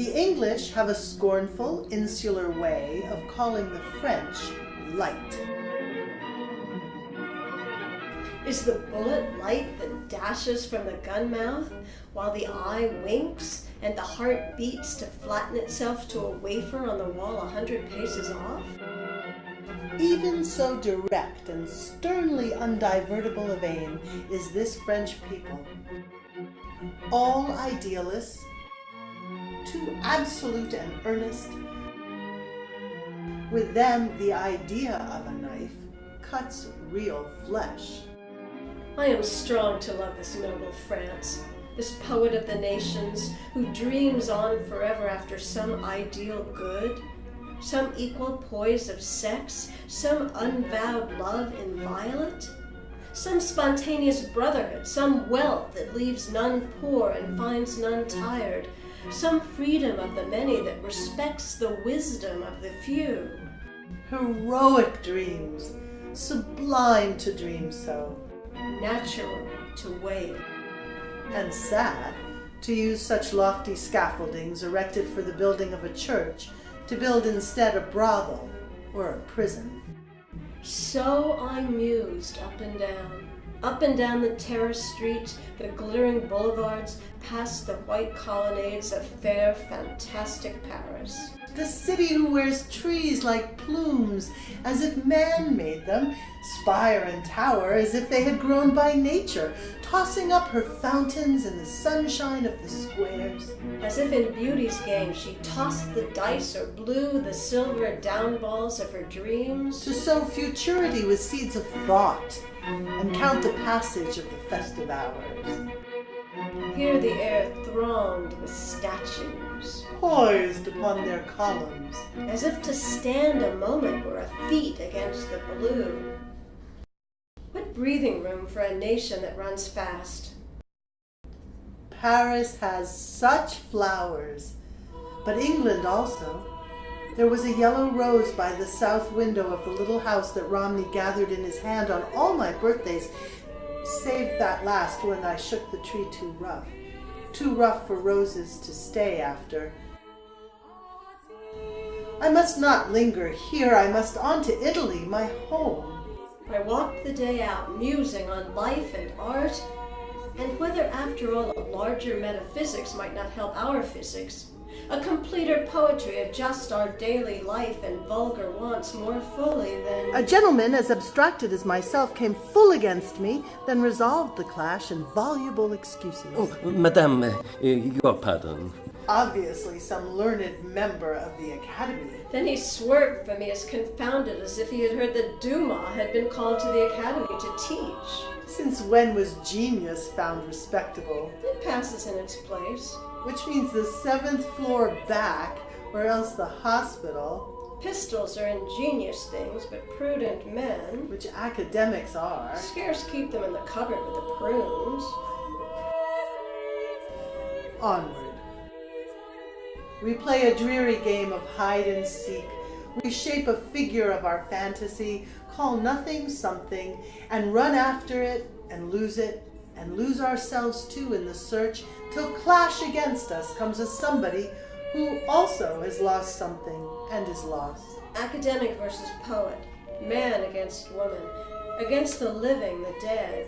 The English have a scornful, insular way of calling the French light. Is the bullet light that dashes from the gun mouth while the eye winks and the heart beats to flatten itself to a wafer on the wall 100 paces off? Even so direct and sternly undivertible of aim is this French people. All idealists, too absolute and earnest. With them, the idea of a knife cuts real flesh. I am strong to love this noble France, this poet of the nations who dreams on forever after some ideal good, some equal poise of sex, some unvowed love inviolate, some spontaneous brotherhood, some wealth that leaves none poor and finds none tired, some freedom of the many that respects the wisdom of the few. Heroic dreams, sublime to dream so. Natural to wait. And sad to use such lofty scaffoldings erected for the building of a church to build instead a brothel or a prison. So I mused up and down the terrace streets, the glittering boulevards, past the white colonnades of fair, fantastic Paris. The city who wears trees like plumes, as if man made them, spire and tower as if they had grown by nature, tossing up her fountains in the sunshine of the squares. As if in beauty's game she tossed the dice or blew the silver down balls of her dreams. To sow futurity with seeds of thought, and count the passage of the festive hours. Here the air thronged with statues, poised upon their columns, as if to stand a moment were a feat against the blue. What breathing room for a nation that runs fast. Paris has such flowers, but England also. There was a yellow rose by the south window of the little house that Romney gathered in his hand on all my birthdays, save that last when I shook the tree too rough for roses to stay after. I must not linger here, I must on to Italy, my home. I walked the day out musing on life and art, and whether after all a larger metaphysics might not help our physics, a completer poetry adjust our daily life and vulgar wants more fully than... A gentleman as abstracted as myself came full against me, then resolved the clash in voluble excuses. Oh, Madame, your pardon. Obviously some learned member of the Academy. Then he swerved from me as confounded as if he had heard that Dumas had been called to the Academy to teach. Since when was genius found respectable? It passes in its place. Which means the 7th floor back, or else the hospital. Pistols are ingenious things, but prudent men, which academics are, scarce keep them in the cupboard with the prunes. Onward. We play a dreary game of hide and seek. We shape a figure of our fantasy, call nothing something, and run after it, and lose ourselves too in the search, till clash against us comes a somebody who also has lost something and is lost. Academic versus poet, man against woman, against the living, the dead.